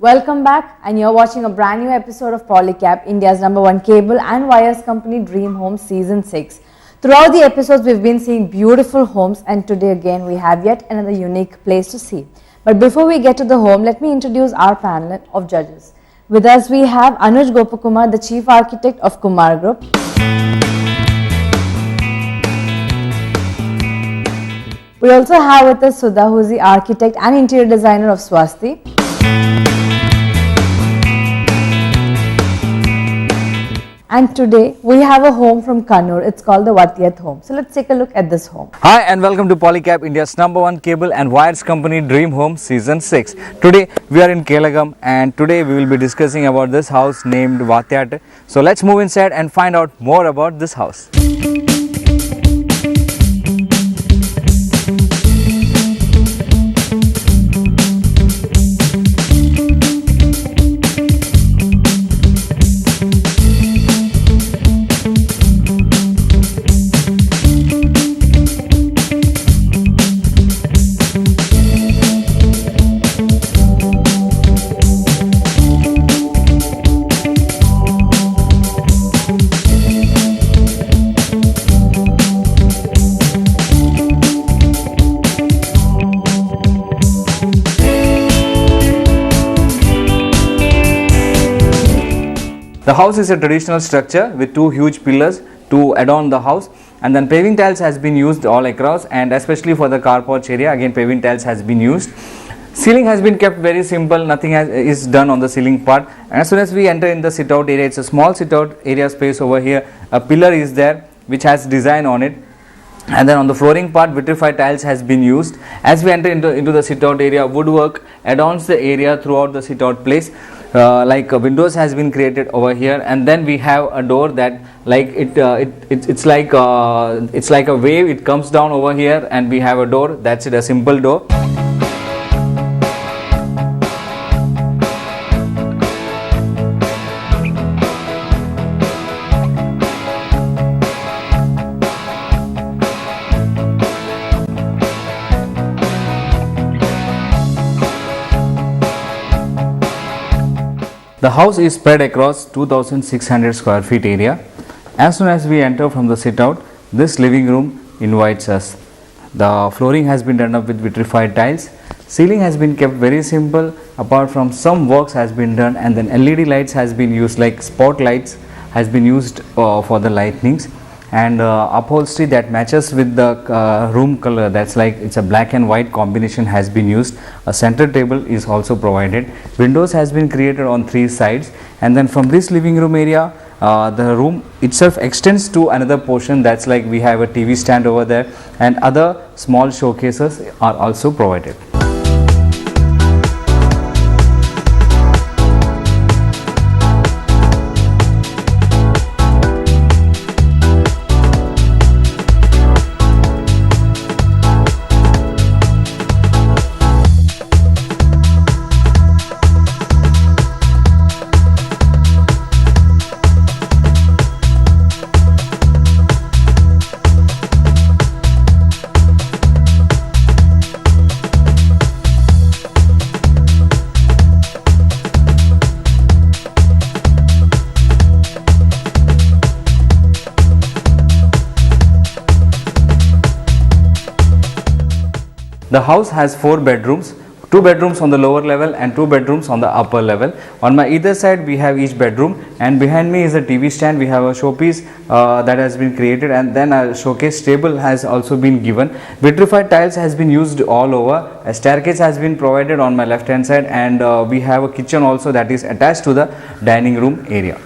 Welcome back, and you're watching a brand new episode of Polycab, India's #1 cable and wires company Dream Home Season 6. Throughout the episodes, we've been seeing beautiful homes, and today again we have yet another unique place to see. But before we get to the home, let me introduce our panel of judges. With us we have Anuj Gopakumar, the Chief Architect of Kumar Group. We also have with us Sudha, who is the Architect and Interior Designer of Swasti. And today we have a home from Kannur. It's called the Vatyattu home. So let's take a look at this home. Hi and welcome to Polycab, India's #1 cable and wires company Dream Home Season 6. Today we are in Kelakam and today we will be discussing about this house named Vatyattu. So let's move inside and find out more about this house. The house is a traditional structure with two huge pillars to adorn the house, and then paving tiles has been used all across, and especially for the car porch area again paving tiles has been used. Ceiling has been kept very simple, nothing is done on the ceiling part. And as soon as we enter in the sit out area, it's a small sit out area space over here. A pillar is there which has design on it, and then on the flooring part vitrified tiles has been used. As we enter into the sit out area, woodwork adorns the area throughout the sit out place. Windows has been created over here, and then we have a door that it's like a wave. It comes down over here and we have a door. That's it, a simple door. The house is spread across 2600 square feet area. As soon as we enter from the sit out, this living room invites us. The flooring has been done up with vitrified tiles. Ceiling has been kept very simple, apart from some works has been done, and then LED lights has been used, like spotlights has been used for the lightnings, and upholstery that matches with the room color, that's like it's a black and white combination has been used. A center table is also provided. Windows has been created on three sides, and then from this living room area the room itself extends to another portion, that's like we have a TV stand over there, and other small showcases are also provided. The house has 4 bedrooms, 2 bedrooms on the lower level and 2 bedrooms on the upper level. On my either side we have each bedroom, and behind me is a TV stand. We have a showpiece that has been created, and then a showcase table has also been given. Vitrified tiles has been used all over. A staircase has been provided on my left hand side, and we have a kitchen also that is attached to the dining room area.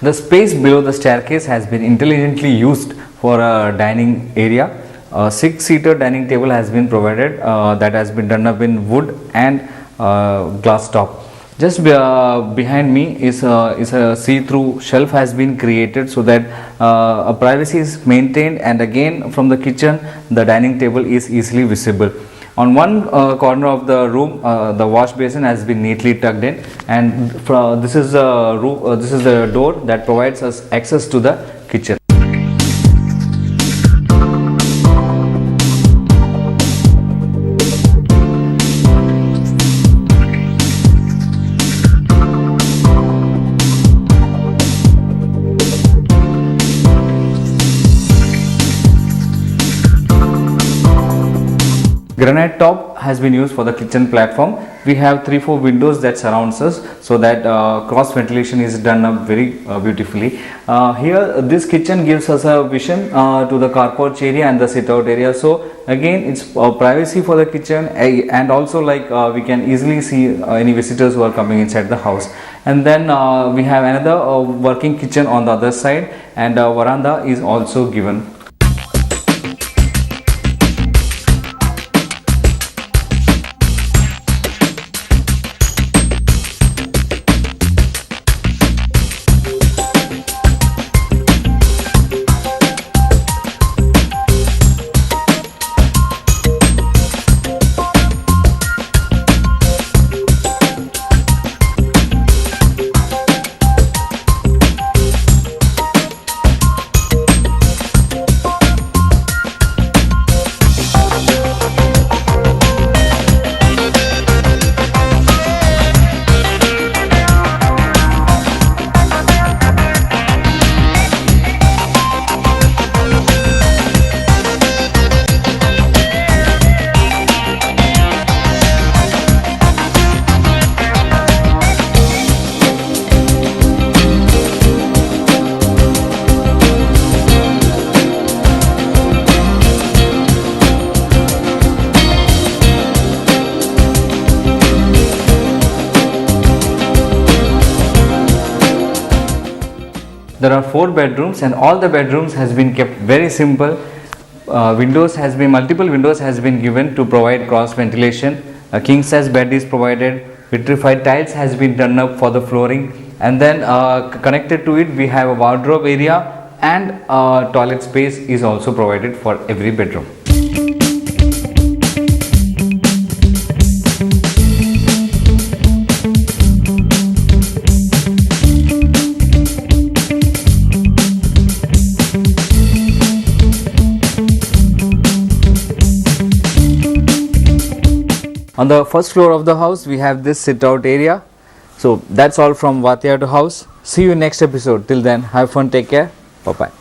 The space below the staircase has been intelligently used for a dining area. A 6-seater dining table has been provided that has been done up in wood and glass top. Just behind me is a see-through shelf has been created so that a privacy is maintained, and again from the kitchen the dining table is easily visible. On one corner of the room, the wash basin has been neatly tucked in, and this is the door that provides us access to the kitchen. Granite top has been used for the kitchen platform. We have 3-4 windows that surrounds us, so that cross ventilation is done up very beautifully. Here this kitchen gives us a vision to the car porch area and the sit out area. So again, it's privacy for the kitchen, and also like we can easily see any visitors who are coming inside the house. And then we have another working kitchen on the other side, and veranda is also given. There are 4 bedrooms, and all the bedrooms has been kept very simple. Multiple windows has been given to provide cross ventilation. A king size bed is provided. Vitrified tiles has been done up for the flooring, and then connected to it we have a wardrobe area, and toilet space is also provided for every bedroom. On the first floor of the house, we have this sit out area. So that's all from Vatyattu house. See you next episode. Till then, have fun, take care. Bye bye.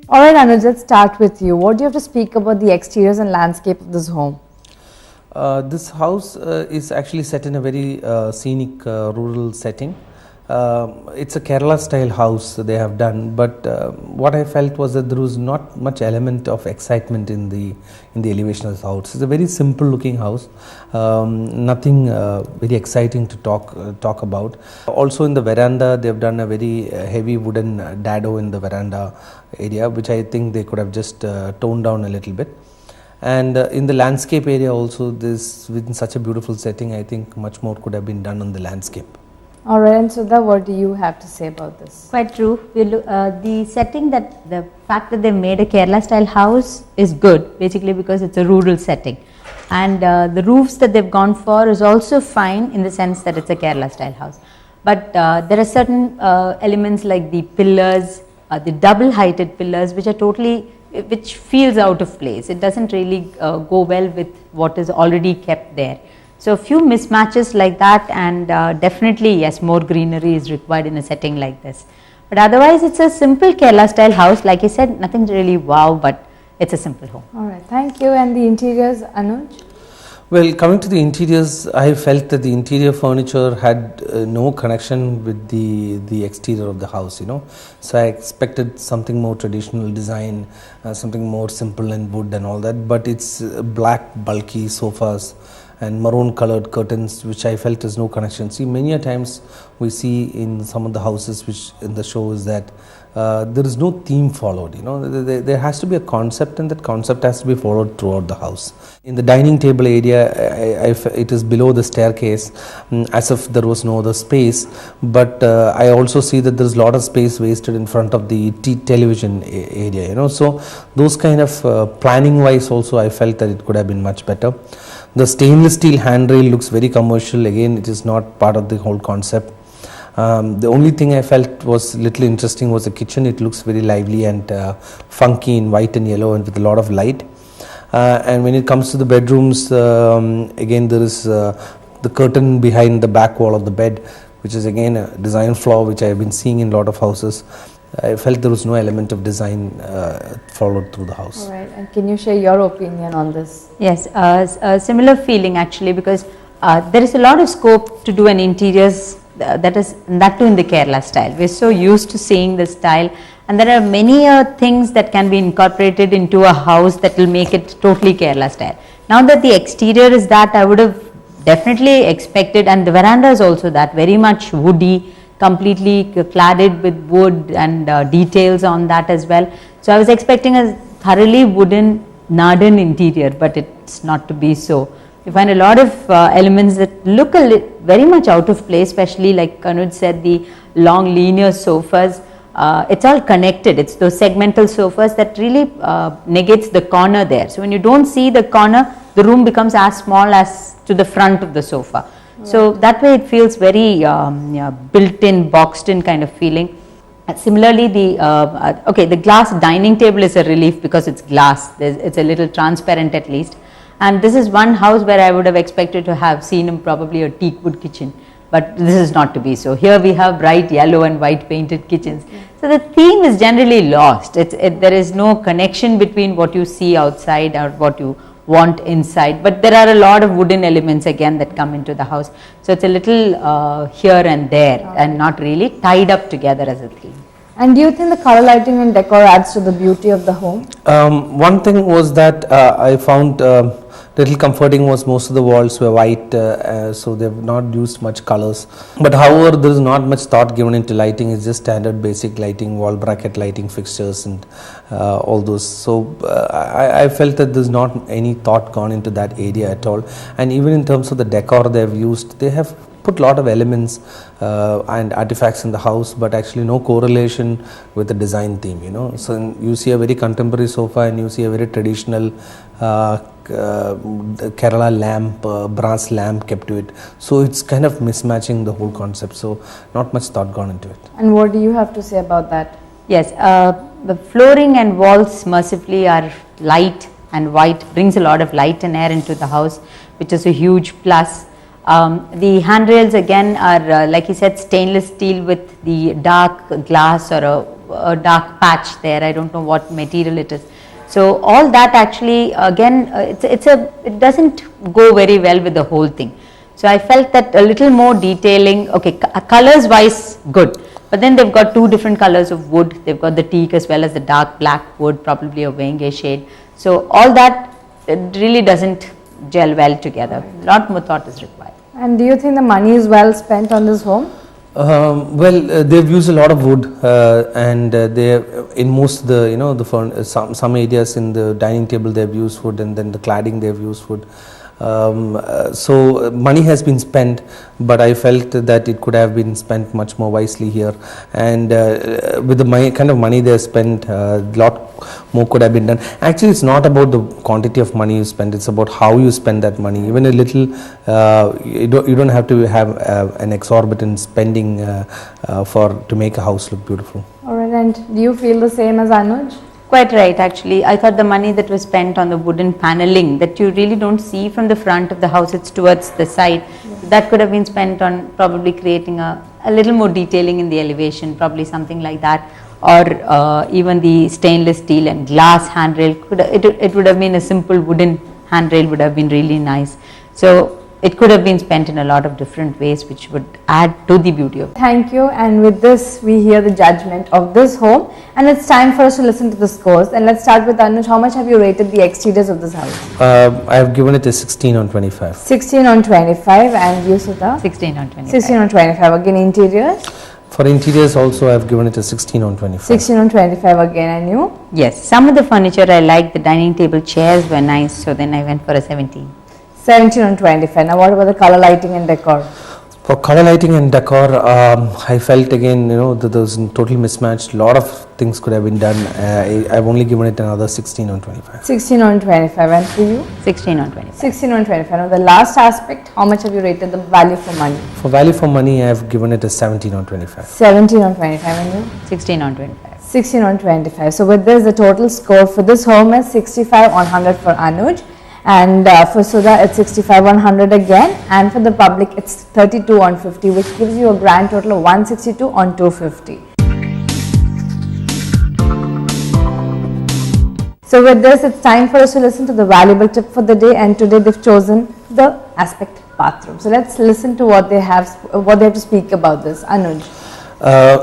Alright Anuj, let's start with you. What do you have to speak about the exteriors and landscape of this home? This house is actually set in a very scenic rural setting. It's a Kerala style house they have done, but what I felt was that there was not much element of excitement in the elevation of the house. It's a very simple looking house, nothing very exciting to talk about. Also in the veranda they have done a very heavy wooden dado in the veranda area, which I think they could have just toned down a little bit. And in the landscape area also, this within such a beautiful setting, I think much more could have been done on the landscape. Alright, and Sudha, what do you have to say about this? Quite true. The setting, that the fact that they made a Kerala style house is good, basically because it's a rural setting, and the roofs that they've gone for is also fine in the sense that it's a Kerala style house. But there are certain elements like the pillars, the double heighted pillars, which feels out of place. It doesn't really go well with what is already kept there. So a few mismatches like that, and definitely yes, more greenery is required in a setting like this. But otherwise it's a simple Kerala style house. Like I said, nothing really wow, but it's a simple home. Alright, thank you. And the interiors, Anuj? Well, coming to the interiors, I felt that the interior furniture had no connection with the exterior of the house, So I expected something more traditional design, something more simple in wood and all that, but it's black bulky sofas and maroon colored curtains, which I felt has no connection. See, many a times we see in some of the houses which in the show is that there is no theme followed. There has to be a concept, and that concept has to be followed throughout the house. In the dining table area, it is below the staircase, as if there was no other space. But I also see that there is a lot of space wasted in front of the television area. So those kind of planning wise also, I felt that it could have been much better. The stainless steel handrail looks very commercial. Again, it is not part of the whole concept. The only thing I felt was little interesting was the kitchen. It looks very lively and funky in white and yellow and with a lot of light. And when it comes to the bedrooms, again there is the curtain behind the back wall of the bed, which is again a design flaw which I have been seeing in a lot of houses. I felt there was no element of design followed through the house. All right, and can you share your opinion on this? Yes, a similar feeling actually, because there is a lot of scope to do an interiors that too in the Kerala style. We're so used to seeing this style, and there are many things that can be incorporated into a house that will make it totally Kerala style. Now that the exterior is that, I would have definitely expected, and the veranda is also that, very much woody, completely cladded with wood and details on that as well. So I was expecting a thoroughly wooden Nadan interior, but it's not to be so. You find a lot of elements that look very much out of place, especially like Kannur said, the long linear sofas. It's all connected. It's those segmental sofas that really negates the corner there. So when you don't see the corner, the room becomes as small as to the front of the sofa. So that way it feels very built-in, boxed-in kind of feeling. Similarly, the glass dining table is a relief because it's glass. It's a little transparent at least. And this is one house where I would have expected to have seen probably a teak wood kitchen, but this is not to be so. Here we have bright yellow and white painted kitchens. So the theme is generally lost. There is no connection between what you see outside or what you want inside, but there are a lot of wooden elements again that come into the house. So it's a little here and there and not really tied up together as a theme. And do you think the color lighting and decor adds to the beauty of the home? One thing was that I found little comforting was most of the walls were white, so they have not used much colors. But however, there is not much thought given into lighting. It's just standard basic lighting, wall bracket lighting fixtures and all those. So I felt that there's not any thought gone into that area at all. And even in terms of the decor they have used, they have put a lot of elements and artifacts in the house, but actually no correlation with the design theme, So you see a very contemporary sofa and you see a very traditional Kerala lamp, brass lamp kept to it. So it's kind of mismatching the whole concept. So not much thought gone into it. And what do you have to say about that? Yes, the flooring and walls mercifully are light and white, brings a lot of light and air into the house, which is a huge plus. The handrails again are like you said, stainless steel with the dark glass or a dark patch there. I don't know what material it is. So all that actually again it doesn't go very well with the whole thing. So I felt that a little more detailing, okay, colors wise good, but then they've got two different colors of wood. They've got the teak as well as the dark black wood, probably a Wenge shade. So all that it really doesn't gel well together. A lot more thought is required. And do you think the money is well spent on this home? They've used a lot of wood, and they in most the some areas in the dining table they've used wood, and then the cladding they've used wood. So money has been spent, but I felt that it could have been spent much more wisely here, and with the kind of money they spent, a lot more could have been done. Actually, it's not about the quantity of money you spend, it's about how you spend that money. Even a little, you don't have to have an exorbitant spending to make a house look beautiful. Alright, and do you feel the same as Anuj? Quite right, actually. I thought the money that was spent on the wooden paneling that you really don't see from the front of the house, it's towards the side. That could have been spent on probably creating a little more detailing in the elevation, probably something like that. Or even the stainless steel and glass handrail, it would have been a simple wooden handrail would have been really nice. So it could have been spent in a lot of different ways, which would add to the beauty of it. Thank you, and with this we hear the judgment of this home, and it's time for us to listen to the scores. And let's start with Anuj. How much have you rated the exteriors of this house? I have given it a 16 on 25. 16 on 25, and you, Sudha? 16 on 25. 16 on 25. Again, interiors? For interiors also, I have given it a 16 on 25. 16 on 25 again, and you? Yes, some of the furniture I liked, the dining table chairs were nice, so then I went for a 17. 17 on 25. Now what about the color lighting and decor? For color lighting and decor, I felt again, that there was a total mismatch. A lot of things could have been done. I've only given it another 16 on 25. 16 on 25, and for you? 16 on 25. 16 on 25. Now the last aspect, how much have you rated the value for money? For value for money, I have given it a 17 on 25. 17 on 25, and you? 16 on 25. 16 on 25. So with this, the total score for this home is 65 on 100 for Anuj, and for Sudha it's 65 on 100 again, and for the public it's 32 on 50, which gives you a grand total of 162 on 250. So with this, it's time for us to listen to the valuable tip for the day, and today they've chosen the aspect bathroom. So let's listen to what they have to speak about this. Anuj.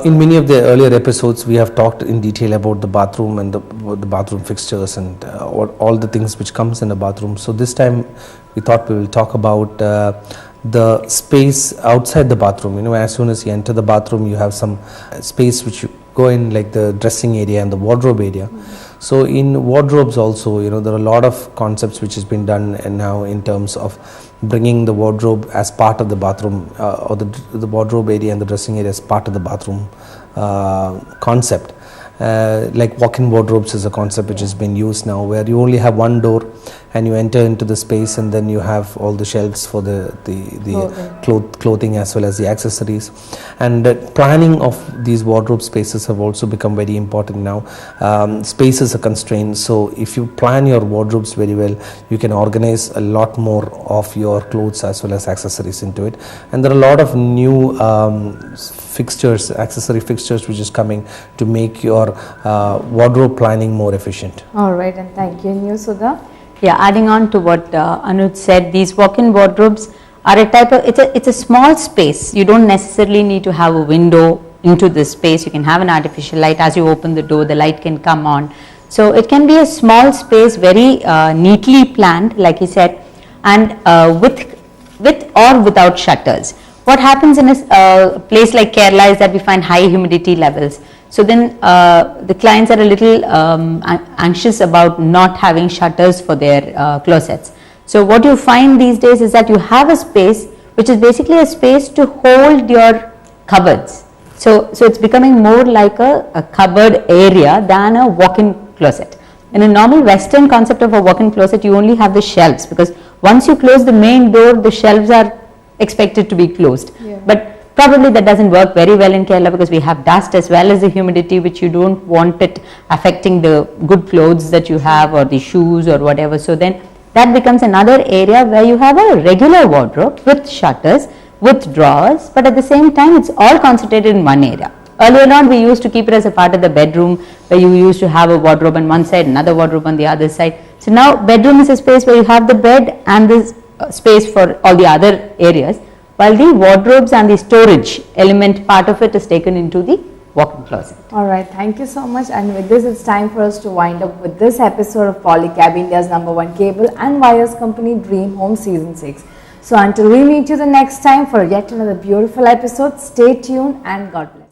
In many of the earlier episodes, we have talked in detail about the bathroom and the bathroom fixtures and all the things which comes in the bathroom. So this time, we thought we will talk about the space outside the bathroom. As soon as you enter the bathroom, you have some space which you go in, like the dressing area and the wardrobe area. So in wardrobes also, there are a lot of concepts which has been done and now in terms of bringing the wardrobe as part of the bathroom or the wardrobe area and the dressing area as part of the bathroom concept. Like walk-in wardrobes is a concept which has been used now, where you only have one door and you enter into the space, and then you have all the shelves for the clothing as well as the accessories. And planning of these wardrobe spaces have also become very important now. Spaces are constrained, so if you plan your wardrobes very well, you can organize a lot more of your clothes as well as accessories into it. And there are a lot of new accessory fixtures which is coming to make your wardrobe planning more efficient. All right, and thank you. And you, Sudha? Yeah, adding on to what Anuj said, these walk-in wardrobes are a type of, it's a small space. You don't necessarily need to have a window into this space. You can have an artificial light. As you open the door, the light can come on. So it can be a small space, very neatly planned, like he said, and with or without shutters. What happens in a place like Kerala is that we find high humidity levels. So then the clients are a little anxious about not having shutters for their closets. So what you find these days is that you have a space which is basically a space to hold your cupboards. So it's becoming more like a cupboard area than a walk-in closet. In a normal Western concept of a walk-in closet, you only have the shelves, because once you close the main door, the shelves are expected to be closed. Yeah. But probably that doesn't work very well in Kerala, because we have dust as well as the humidity, which you don't want it affecting the good clothes that you have or the shoes or whatever. So then that becomes another area where you have a regular wardrobe with shutters, with drawers, but at the same time it's all concentrated in one area. Earlier on, we used to keep it as a part of the bedroom, where you used to have a wardrobe on one side, another wardrobe on the other side. So now bedroom is a space where you have the bed and this space for all the other areas, while the wardrobes and the storage element part of it is taken into the walk-in closet. All right, thank you so much. And with this, it's time for us to wind up with this episode of Polycab, India's #1 cable and wires company, Dream Home Season 6. So until we meet you the next time for yet another beautiful episode, stay tuned and God bless.